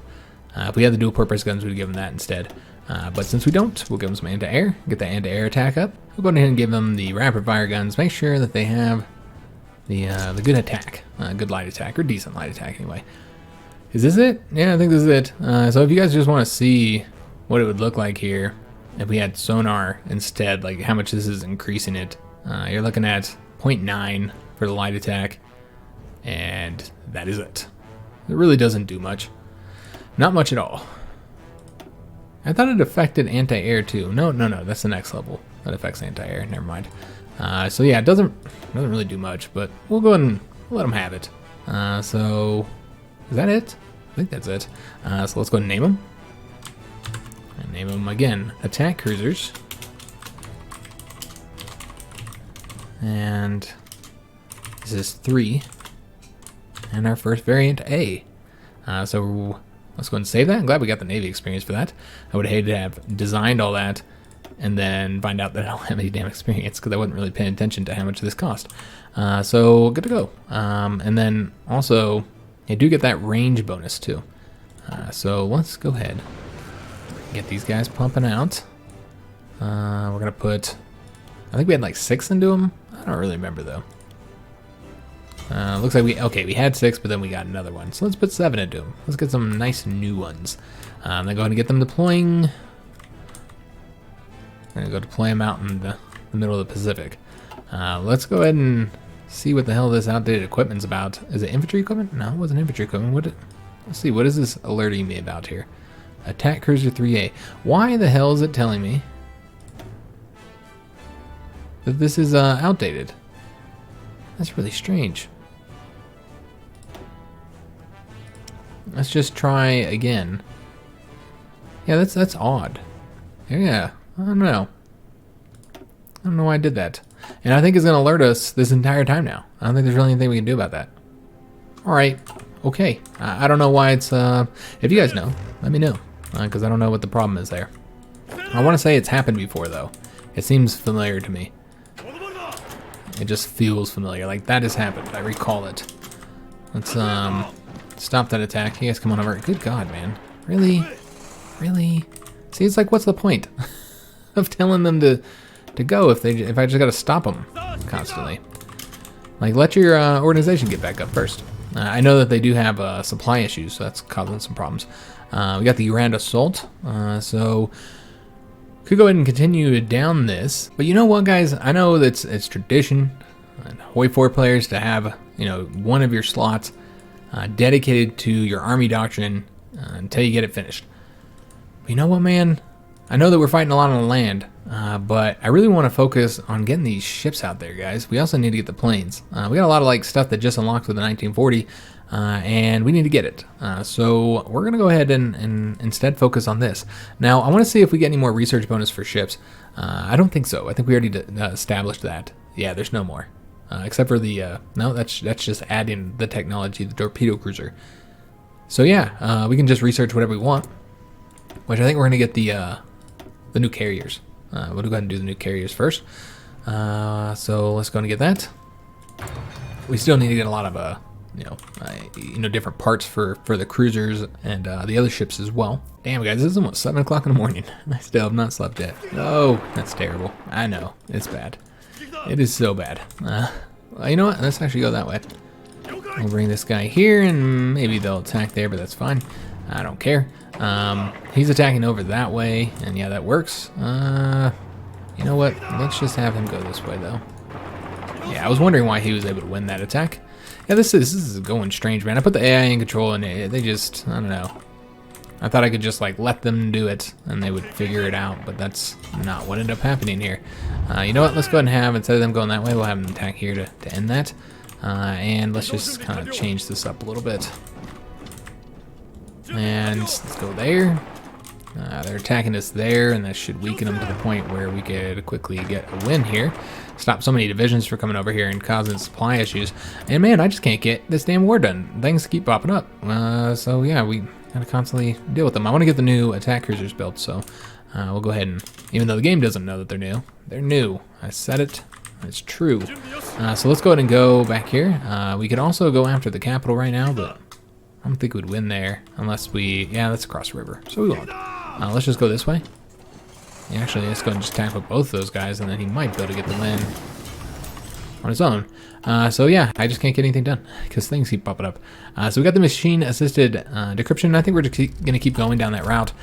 If we had the dual-purpose guns, we'd give them that instead. But since we don't, we'll give them some anti-air. Get the anti-air attack up. We'll go ahead and give them the rapid-fire guns. Make sure that they have the good attack, good light attack, or decent light attack anyway. Is this it? Yeah, I think this is it. So if you guys just want to see what it would look like here if we had sonar instead, like how much this is increasing it, you're looking at 0.9 for the light attack, and that is it. It really doesn't do much. Not much at all. I thought it affected anti-air too. No, that's the next level that affects anti-air. Never mind. So yeah, it doesn't really do much, but we'll go ahead and let them have it. So is that it? I think that's it. So let's go ahead and name them. And name them again, attack cruisers. And this is 3. And our first variant A. So let's go ahead and save that. I'm glad we got the Navy experience for that. I would hate to have designed all that and then find out that I don't have any damn experience because I wasn't really paying attention to how much this cost. So good to go. And then also They do get that range bonus too. So let's go ahead. Get these guys pumping out. We're going to put... I think we had like 6 into them. I don't really remember though. Looks like we had 6, but then we got another one. So let's put 7 into them. Let's get some nice new ones. Then go ahead and get them deploying. I'm going to go deploy them out in the middle of the Pacific. Let's go ahead and see what the hell this outdated equipment's about. Is it infantry equipment? No, it wasn't infantry equipment. Let's see, what is this alerting me about here? Attack Cruiser 3A. Why the hell is it telling me that this is outdated? That's really strange. Let's just try again. Yeah, that's odd. Yeah, I don't know. I don't know why I did that. And I think it's going to alert us this entire time now. I don't think there's really anything we can do about that. Alright, okay. I don't know why it's... if you guys know, let me know. Because I don't know what the problem is there. I want to say it's happened before, though. It seems familiar to me. It just feels familiar. Like, that has happened. I recall it. Let's stop that attack. You guys come on over. Good God, man. Really? Really? See, it's like, what's the point of telling them to go if I just got to stop them constantly? Like, let your organization get back up first. I know that they do have supply issues, so that's causing some problems. We got the Grand Assault, so could go ahead and continue down this. But you know what, guys? I know that it's tradition, HOI4 players, to have, you know, one of your slots dedicated to your army doctrine until you get it finished. But you know what, man? I know that we're fighting a lot on the land, but I really want to focus on getting these ships out there, guys. We also need to get the planes. We got a lot of like stuff that just unlocked with the 1940, and we need to get it. So we're going to go ahead and instead focus on this. Now, I want to see if we get any more research bonus for ships. I don't think so. I think we already established that. Yeah, there's no more. Except for the, no, that's just adding the technology, the torpedo cruiser. So yeah, we can just research whatever we want, which I think we're going to get the new carriers. We'll go ahead and do the new carriers first. So let's go and get that. We still need to get a lot of, different parts for the cruisers and the other ships as well. Damn, guys, this is almost 7 o'clock in the morning. I still have not slept yet. Oh, that's terrible. I know, it's bad. It is so bad. You know what? Let's actually go that way. We'll bring this guy here, and maybe they'll attack there, but that's fine. I don't care. He's attacking over that way, and yeah, that works. You know what? Let's just have him go this way, though. Yeah, I was wondering why he was able to win that attack. Yeah, this is going strange, man. I put the AI in control, and they just, I don't know. I thought I could just, like, let them do it, and they would figure it out, but that's not what ended up happening here. You know what? Let's go ahead and have, instead of them going that way, we'll have them attack here to end that. And let's just kind of change this up a little bit. And let's go there. They're attacking us there, and that should weaken them to the point where we could quickly get a win here. Stop so many divisions from coming over here and causing supply issues. And man, I just can't get this damn war done. Things keep popping up. So yeah, we gotta constantly deal with them. I want to get the new attack cruisers built, so we'll go ahead and, even though the game doesn't know that they're new, they're new. I said it. It's true. So let's go ahead and go back here. We could also go after the capital right now, but I don't think we'd win there unless we, yeah, that's across the river, so we won't. Let's just go this way. Yeah, actually, let's go and just tackle both those guys, and then he might be able to get the win on his own. So yeah, I just can't get anything done because things keep popping up. So we got the machine-assisted decryption. I think we're just gonna keep going down that route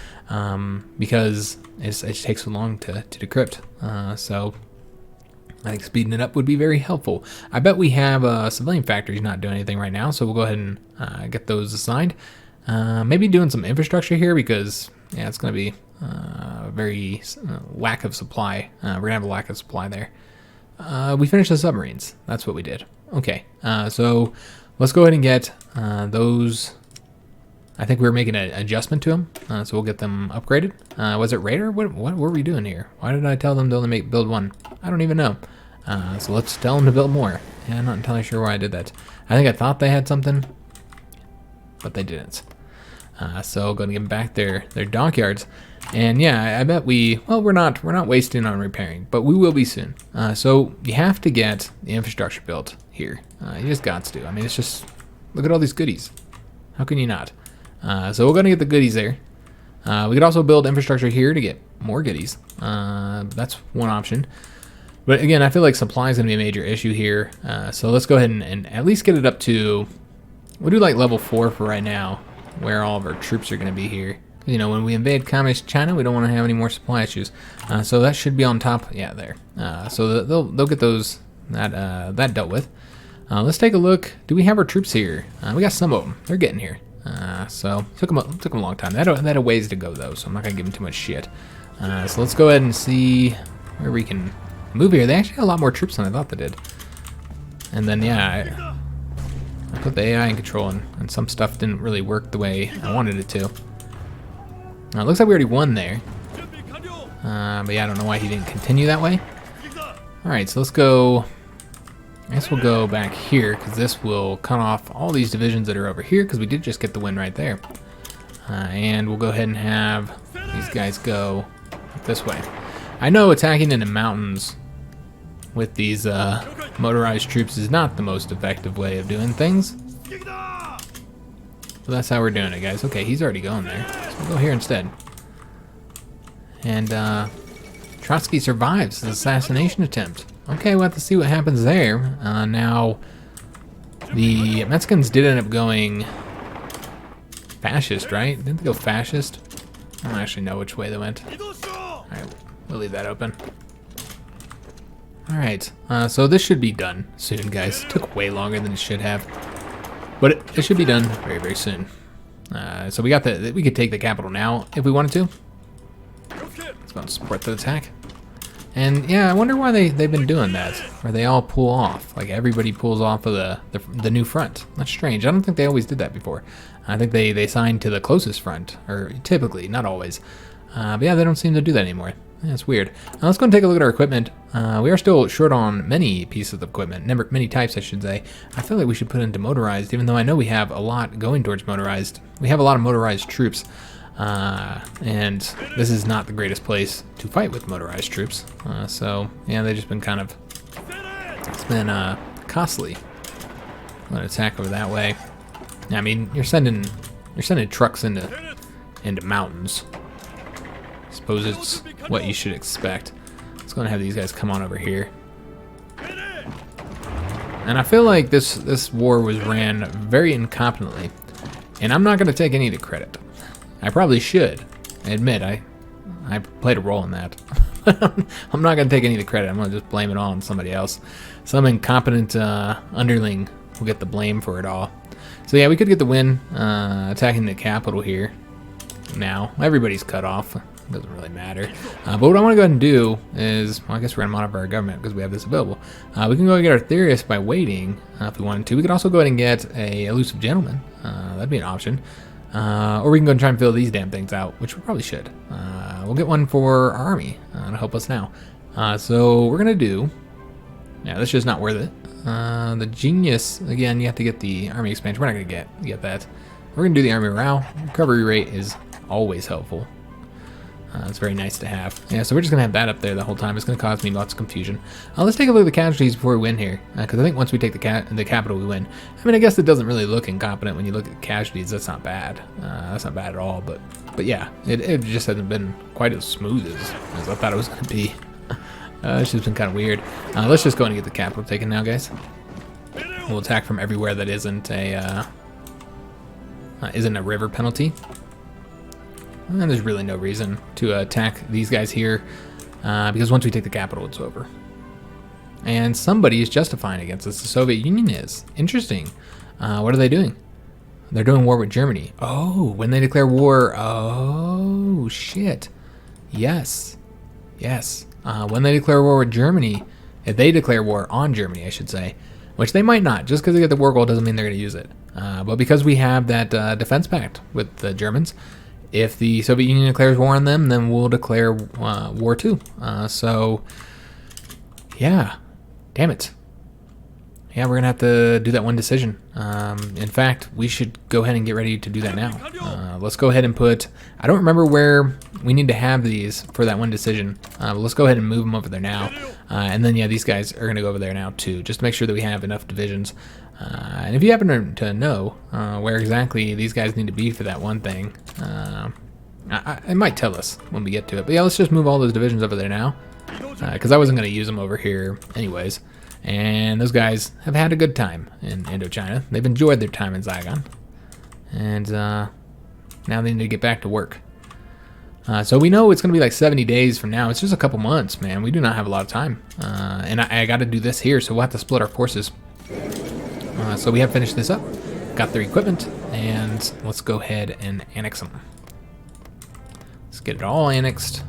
because it takes so long to decrypt. So I think speeding it up would be very helpful. I bet we have civilian factories not doing anything right now, so we'll go ahead and get those assigned. Maybe doing some infrastructure here because, yeah, it's going to be very lack of supply. We're going to have a lack of supply there. We finished the submarines. That's what we did. Okay, so let's go ahead and get those. I think we were making an adjustment to them, so we'll get them upgraded. Was it Raider? What were we doing here? Why did I tell them to only build one? I don't even know. So let's tell them to build more. Yeah, I'm not entirely sure why I did that. I think I thought they had something, but they didn't. So going to give them back their dockyards. And yeah, I bet we're not wasting on repairing, but we will be soon. So you have to get the infrastructure built here. You just got to. I mean, it's just, look at all these goodies. How can you not? So we're going to get the goodies there. We could also build infrastructure here to get more goodies. That's one option. But again, I feel like supply is going to be a major issue here. So let's go ahead and at least get it up to... We'll do like level 4 for right now, where all of our troops are going to be here. You know, when we invade communist China, we don't want to have any more supply issues. So that should be on top. Yeah, there. So they'll get those that dealt with. Let's take a look. Do we have our troops here? We got some of them. They're getting here. So took them a long time. They had a ways to go though, so I'm not gonna give them too much shit. So let's go ahead and see where we can move here. They actually got a lot more troops than I thought they did. And then yeah, I put the AI in control, and some stuff didn't really work the way I wanted it to. It looks like we already won there. But yeah, I don't know why he didn't continue that way. All right, so let's go. I guess we'll go back here, because this will cut off all these divisions that are over here, because we did just get the win right there. And we'll go ahead and have these guys go this way. I know attacking in the mountains with these motorized troops is not the most effective way of doing things. But that's how we're doing it, guys. Okay, he's already going there. So we'll go here instead. And Trotsky survives his assassination attempt. Okay, we'll have to see what happens there. Now, the Mexicans did end up going fascist, right? Didn't they go fascist? I don't actually know which way they went. Alright, we'll leave that open. Alright, so this should be done soon, guys. It took way longer than it should have. But it should be done very, very soon. So we could take the capital now if we wanted to. Let's go and support the attack. And yeah, I wonder why they've been doing that, where they all pull off. Like everybody pulls off of the new front. That's strange. I don't think they always did that before. I think they signed to the closest front, or typically, not always. But yeah, they don't seem to do that anymore. That's weird. Now let's go and take a look at our equipment. We are still short on many pieces of equipment, many types I should say. I feel like we should put into motorized, even though I know we have a lot going towards motorized. We have a lot of motorized troops. And this is not the greatest place to fight with motorized troops. So yeah, they've just been kind of, it's been costly. I'm gonna attack over that way. I mean, you're sending trucks into mountains. I suppose it's what you should expect. Let's go and have these guys come on over here. And I feel like this war was ran very incompetently, and I'm not gonna take any of the credit. I probably should. I admit I played a role in that. I'm not going to take any of the credit. I'm going to just blame it all on somebody else. Some incompetent underling will get the blame for it all. So yeah, we could get the win attacking the capital here. Now, everybody's cut off. It doesn't really matter. But what I want to go ahead and do is, well, I guess we're going to modify our government because we have this available. We can go and get our theorist by waiting if we wanted to. We could also go ahead and get a elusive gentleman. That'd be an option. Or we can go and try and fill these damn things out, which we probably should. We'll get one for our army to help us now. So we're gonna do. Yeah, that's just not worth it. The genius again. You have to get the army expansion. We're not gonna get that. We're gonna do the army morale. Recovery rate is always helpful. It's very nice to have. Yeah, so we're just gonna have that up there the whole time. It's gonna cause me lots of confusion. Let's take a look at the casualties before we win here, because I think once we take the capital, we win. I mean, I guess it doesn't really look incompetent when you look at casualties. That's not bad. That's not bad at all. But yeah, it just hasn't been quite as smooth as I thought it was gonna be. It's just been kind of weird. Let's just go and get the capital taken now, guys. We'll attack from everywhere that isn't a river penalty. And there's really no reason to attack these guys here, because once we take the capital, it's over. And somebody is justifying against us. The Soviet Union is. Interesting. What are they doing? They're doing war with Germany. Oh, when they declare war. Oh, shit. Yes. Yes. When they declare war with Germany, if they declare war on Germany, I should say, which they might not. Just because they get the war goal doesn't mean they're going to use it. But because we have that defense pact with the Germans, if the Soviet Union declares war on them, then we'll declare war too. So, yeah. Damn it. Yeah, we're going to have to do that one decision. In fact, we should go ahead and get ready to do that now. Let's go ahead and put... I don't remember where we need to have these for that one decision. But let's go ahead and move them over there now. And then, yeah, these guys are going to go over there now too, just to make sure that we have enough divisions. And if you happen to know where exactly these guys need to be for that one thing, it might tell us when we get to it. But yeah, let's just move all those divisions over there now, because I wasn't going to use them over here anyways. And those guys have had a good time in Indochina. They've enjoyed their time in Zygon. And now they need to get back to work. So we know it's going to be like 70 days from now. It's just a couple months, man. We do not have a lot of time. And I got to do this here, so we'll have to split our forces. So we have finished this up. Got their equipment, and let's go ahead and annex them. Let's get it all annexed.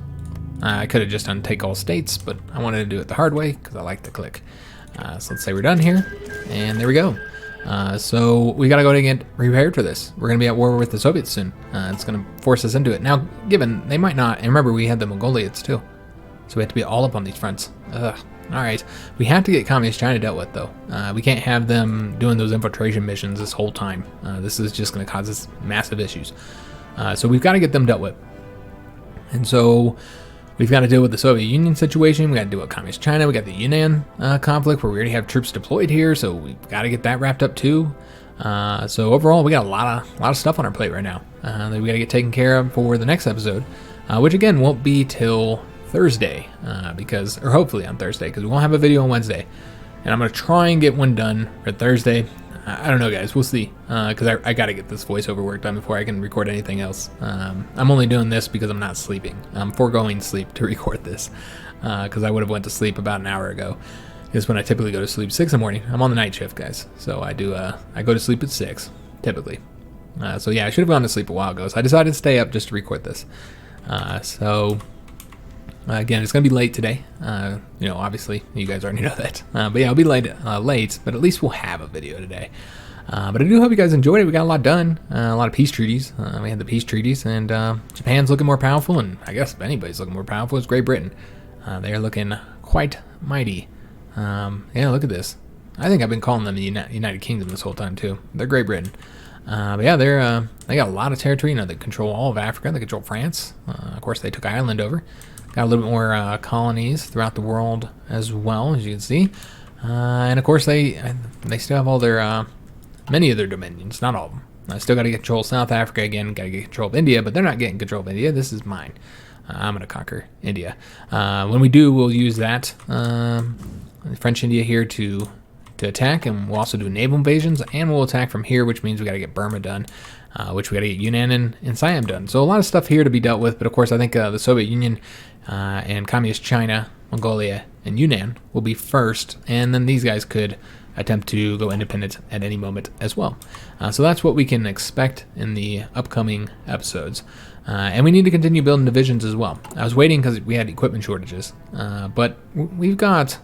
I could have just done take all states, but I wanted to do it the hard way because I like to click. So let's say we're done here, and there we go. So we got to go ahead and get prepared for this. We're going to be at war with the Soviets soon. It's going to force us into it. Now, given they might not, and remember we had the Mongolians too, so we have to be all up on these fronts. Ugh. All right, we have to get Communist China dealt with though. We can't have them doing those infiltration missions this whole time. This is just going to cause us massive issues. So we've got to get them dealt with. And so we've got to deal with the Soviet Union situation. We got to deal with Communist China. We got the Yunnan conflict where we already have troops deployed here, so we've got to get that wrapped up too. So overall, we got a lot of stuff on our plate right now that we got to get taken care of for the next episode, which again won't be till Thursday, or hopefully on Thursday, because we won't have a video on Wednesday. And I'm gonna try and get one done for Thursday. I don't know, guys. We'll see, because I got to get this voiceover work done before I can record anything else. I'm only doing this because I'm not sleeping. I'm foregoing sleep to record this, because I would have went to sleep about an hour ago. It's when I typically go to sleep, 6 in the morning. I'm on the night shift, guys, so I go to sleep at 6 typically. So yeah, I should have gone to sleep a while ago. So I decided to stay up just to record this. Again, it's going to be late today. Obviously, you guys already know that. But yeah, I'll be late, but at least we'll have a video today. But I do hope you guys enjoyed it. We got a lot done. A lot of peace treaties. We had the peace treaties, and Japan's looking more powerful, and I guess if anybody's looking more powerful, it's Great Britain. They are looking quite mighty. Yeah, look at this. I think I've been calling them the United Kingdom this whole time, too. They're Great Britain. But yeah, they got a lot of territory. They control all of Africa. They control France. Of course, they took Ireland over. Got a little bit more colonies throughout the world as well, as you can see. And of course, they still have all their, many of their dominions, not all of them. I still got to get control of South Africa again, got to get control of India, but they're not getting control of India. This is mine. I'm going to conquer India. When we do, we'll use that French India here to attack, and we'll also do naval invasions, and we'll attack from here, which means we got to get Burma done. Which we got to get Yunnan and Siam done. So a lot of stuff here to be dealt with, but of course I think the Soviet Union and Communist China, Mongolia, and Yunnan will be first, and then these guys could attempt to go independent at any moment as well. So that's what we can expect in the upcoming episodes. And we need to continue building divisions as well. I was waiting because we had equipment shortages, but we've got,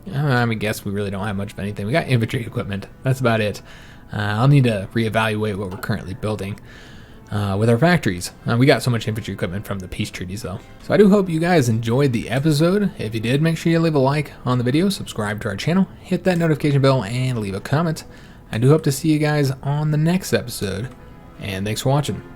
I guess we really don't have much of anything. We got infantry equipment. That's about it. I'll need to reevaluate what we're currently building with our factories. We got so much infantry equipment from the peace treaties though. So I do hope you guys enjoyed the episode. If you did, make sure you leave a like on the video, subscribe to our channel, hit that notification bell, and leave a comment. I do hope to see you guys on the next episode, and thanks for watching.